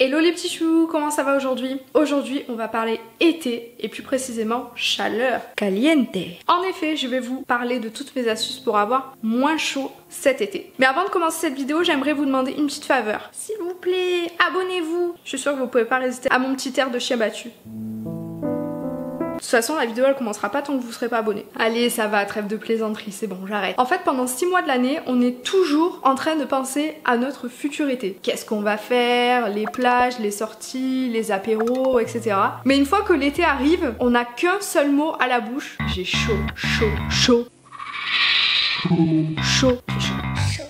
Hello les petits choux, comment ça va aujourd'hui? Aujourd'hui on va parler été et plus précisément chaleur, caliente. En effet, je vais vous parler de toutes mes astuces pour avoir moins chaud cet été. Mais avant de commencer cette vidéo, j'aimerais vous demander une petite faveur. S'il vous plaît, abonnez-vous. Je suis sûre que vous pouvez pas résister à mon petit air de chien battu. De toute façon, la vidéo elle commencera pas tant que vous serez pas abonné. Allez, ça va, trêve de plaisanterie, c'est bon, j'arrête. En fait, pendant 6 mois de l'année, on est toujours en train de penser à notre futur été. Qu'est-ce qu'on va faire? Les plages, les sorties, les apéros, etc. Mais une fois que l'été arrive, on n'a qu'un seul mot à la bouche. J'ai chaud, chaud, chaud. Chaud, chaud.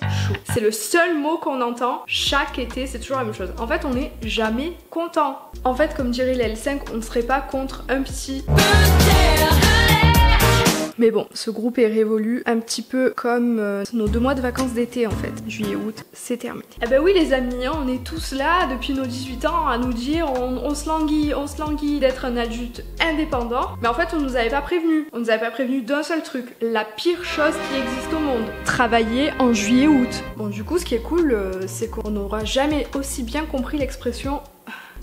C'est le seul mot qu'on entend chaque été, c'est toujours la même chose. En fait, on n'est jamais content. En fait, comme dirait les L5, on ne serait pas contre un petit... Mais bon, ce groupe est révolu un petit peu comme nos 2 mois de vacances d'été en fait. Juillet, août, c'est terminé. Eh ben oui les amis, on est tous là depuis nos 18 ans à nous dire on se languit d'être un adulte indépendant. Mais en fait on nous avait pas prévenu. On nous avait pas prévenu d'un seul truc. La pire chose qui existe au monde. Travailler en juillet, août. Bon du coup ce qui est cool c'est qu'on n'aura jamais aussi bien compris l'expression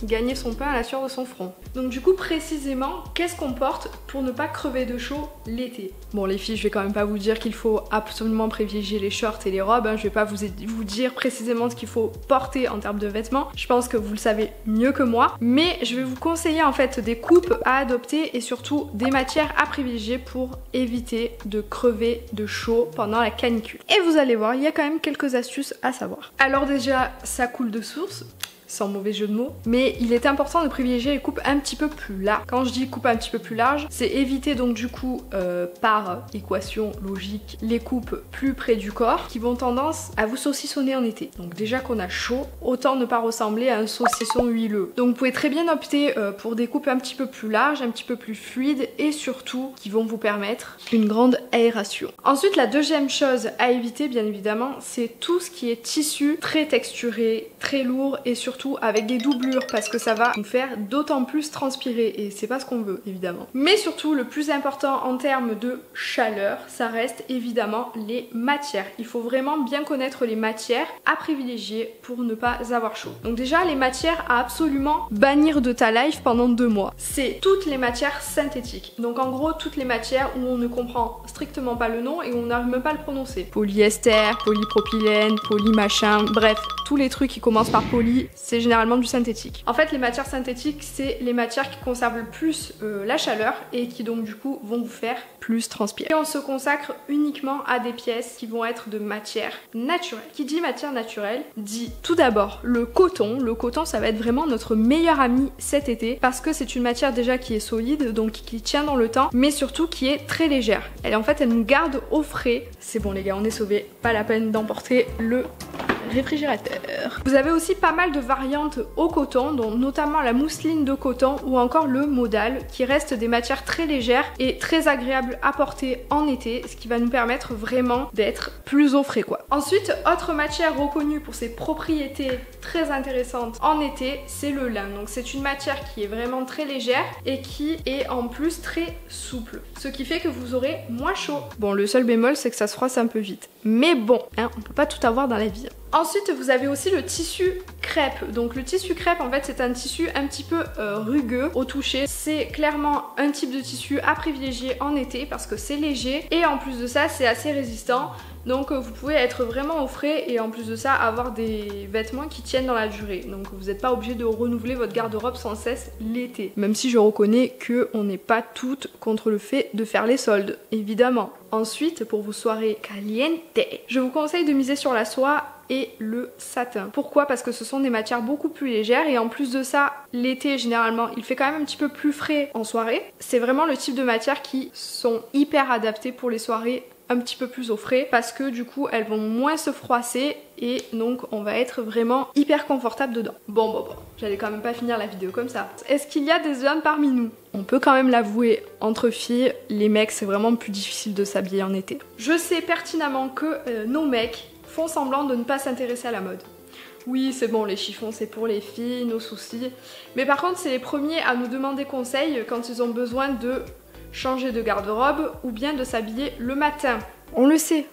gagner son pain à la sueur de son front. Donc du coup précisément, qu'est-ce qu'on porte pour ne pas crever de chaud l'été? Bon les filles, je vais quand même pas vous dire qu'il faut absolument privilégier les shorts et les robes, hein. Je vais pas vous dire précisément ce qu'il faut porter en termes de vêtements, je pense que vous le savez mieux que moi, mais je vais vous conseiller en fait des coupes à adopter et surtout des matières à privilégier pour éviter de crever de chaud pendant la canicule. Et vous allez voir, il y a quand même quelques astuces à savoir. Alors déjà, ça coule de source, sans mauvais jeu de mots, mais il est important de privilégier les coupes un petit peu plus larges. Quand je dis coupe un petit peu plus large, c'est éviter donc du coup par équation logique les coupes plus près du corps qui vont tendance à vous saucissonner en été. Donc déjà qu'on a chaud, autant ne pas ressembler à un saucisson huileux. Donc vous pouvez très bien opter pour des coupes un petit peu plus larges, un petit peu plus fluides et surtout qui vont vous permettre une grande aération. Ensuite la deuxième chose à éviter bien évidemment, c'est tout ce qui est tissu très texturé, très lourd et surtout avec des doublures parce que ça va nous faire d'autant plus transpirer et c'est pas ce qu'on veut évidemment. Mais surtout le plus important en termes de chaleur, ça reste évidemment les matières. Il faut vraiment bien connaître les matières à privilégier pour ne pas avoir chaud. Donc déjà les matières à absolument bannir de ta life pendant 2 mois. C'est toutes les matières synthétiques. Donc en gros toutes les matières où on ne comprend strictement pas le nom et où on n'arrive même pas à le prononcer. Polyester, polypropylène, polymachin, bref, tous les trucs qui commencent par poly, c'est généralement du synthétique. En fait les matières synthétiques c'est les matières qui conservent le plus la chaleur et qui donc du coup vont vous faire plus transpirer. Et on se consacre uniquement à des pièces qui vont être de matière naturelle. Qui dit matière naturelle dit tout d'abord le coton. Le coton ça va être vraiment notre meilleur ami cet été parce que c'est une matière déjà qui est solide donc qui tient dans le temps mais surtout qui est très légère. Elle nous garde au frais. C'est bon les gars, on est sauvés, pas la peine d'emporter le réfrigérateur. Vous avez aussi pas mal de variantes au coton, dont notamment la mousseline de coton ou encore le modal, qui restent des matières très légères et très agréables à porter en été, ce qui va nous permettre vraiment d'être plus au frais quoi. Ensuite, autre matière reconnue pour ses propriétés très intéressantes en été, c'est le lin. Donc c'est une matière qui est vraiment très légère et qui est en plus très souple, ce qui fait que vous aurez moins chaud. Bon, le seul bémol c'est que ça se froisse un peu vite, mais bon, hein, on peut pas tout avoir dans la vie. Ensuite vous avez aussi le tissu crêpe. Donc le tissu crêpe en fait c'est un tissu un petit peu rugueux au toucher. C'est clairement un type de tissu à privilégier en été parce que c'est léger et en plus de ça c'est assez résistant. Donc vous pouvez être vraiment au frais et en plus de ça avoir des vêtements qui tiennent dans la durée. Donc vous n'êtes pas obligé de renouveler votre garde-robe sans cesse l'été. Même si je reconnais qu'on n'est pas toutes contre le fait de faire les soldes, évidemment. Ensuite pour vos soirées caliente, je vous conseille de miser sur la soie et le satin. Pourquoi? Parce que ce sont des matières beaucoup plus légères et en plus de ça, l'été généralement il fait quand même un petit peu plus frais en soirée. C'est vraiment le type de matières qui sont hyper adaptées pour les soirées un petit peu plus au frais parce que du coup elles vont moins se froisser et donc on va être vraiment hyper confortable dedans. Bon, j'allais quand même pas finir la vidéo comme ça. Est-ce qu'il y a des hommes parmi nous? On peut quand même l'avouer, entre filles, les mecs c'est vraiment plus difficile de s'habiller en été. Je sais pertinemment que nos mecs font semblant de ne pas s'intéresser à la mode. Oui, c'est bon, les chiffons c'est pour les filles, nos soucis. Mais par contre c'est les premiers à nous demander conseil quand ils ont besoin de changer de garde-robe ou bien de s'habiller le matin. On le sait,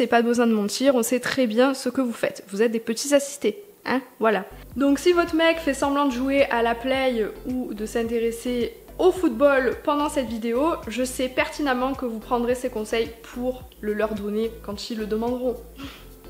pas besoin de mentir, on sait très bien ce que vous faites. Vous êtes des petits assistés. hein, voilà. Donc si votre mec fait semblant de jouer à la play ou de s'intéresser au football pendant cette vidéo, je sais pertinemment que vous prendrez ces conseils pour le leur donner quand ils le demanderont.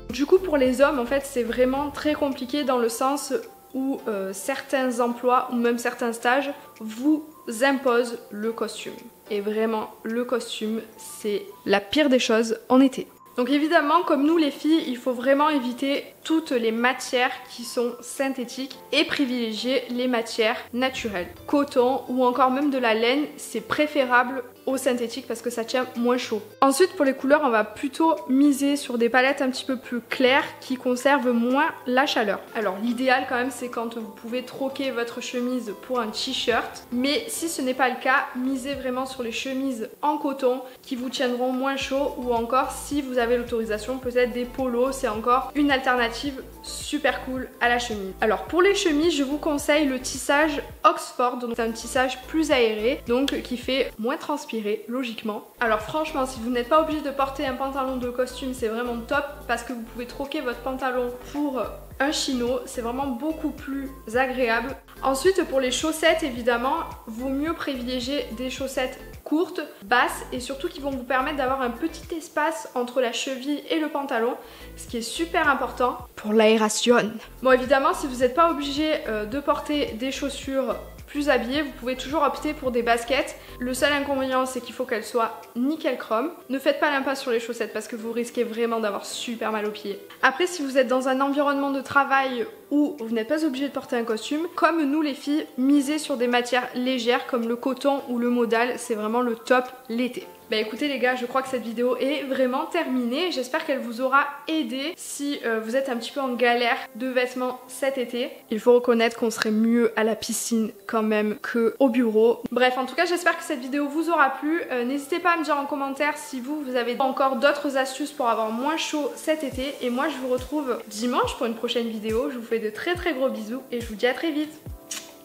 Du coup pour les hommes en fait c'est vraiment très compliqué dans le sens où certains emplois ou même certains stages vous imposent le costume. Et vraiment le costume c'est la pire des choses en été. Donc évidemment, comme nous les filles, il faut vraiment éviter toutes les matières qui sont synthétiques et privilégier les matières naturelles. Coton ou encore même de la laine, c'est préférable au synthétique parce que ça tient moins chaud. Ensuite pour les couleurs, on va plutôt miser sur des palettes un petit peu plus claires qui conservent moins la chaleur. Alors l'idéal quand même c'est quand vous pouvez troquer votre chemise pour un t-shirt, mais si ce n'est pas le cas, misez vraiment sur les chemises en coton qui vous tiendront moins chaud, ou encore si vous avez l'autorisation peut-être des polos, c'est encore une alternative super cool à la chemise. Alors pour les chemises, je vous conseille le tissage Oxford, donc c'est un tissage plus aéré, donc qui fait moins transpirer logiquement. Alors franchement, si vous n'êtes pas obligé de porter un pantalon de costume, c'est vraiment top parce que vous pouvez troquer votre pantalon pour un chino, c'est vraiment beaucoup plus agréable. Ensuite pour les chaussettes, évidemment, vaut mieux privilégier des chaussettes courtes, basses et surtout qui vont vous permettre d'avoir un petit espace entre la cheville et le pantalon, ce qui est super important pour l'aération. Bon évidemment, si vous n'êtes pas obligé de porter des chaussures plus habillées, vous pouvez toujours opter pour des baskets. Le seul inconvénient c'est qu'il faut qu'elles soient nickel chrome. Ne faites pas l'impasse sur les chaussettes parce que vous risquez vraiment d'avoir super mal aux pieds. Après si vous êtes dans un environnement de travail où vous n'êtes pas obligé de porter un costume, comme nous les filles, misez sur des matières légères comme le coton ou le modal, c'est vraiment le top l'été. Bah écoutez les gars, je crois que cette vidéo est vraiment terminée. J'espère qu'elle vous aura aidé si vous êtes un petit peu en galère de vêtements cet été. Il faut reconnaître qu'on serait mieux à la piscine quand même qu'au bureau. Bref, en tout cas j'espère que cette vidéo vous aura plu. N'hésitez pas à me dire en commentaire si vous avez encore d'autres astuces pour avoir moins chaud cet été. Et moi je vous retrouve dimanche pour une prochaine vidéo. Je vous fais de très gros bisous et je vous dis à très vite.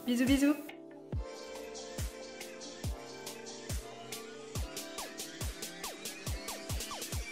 Bisous bisous.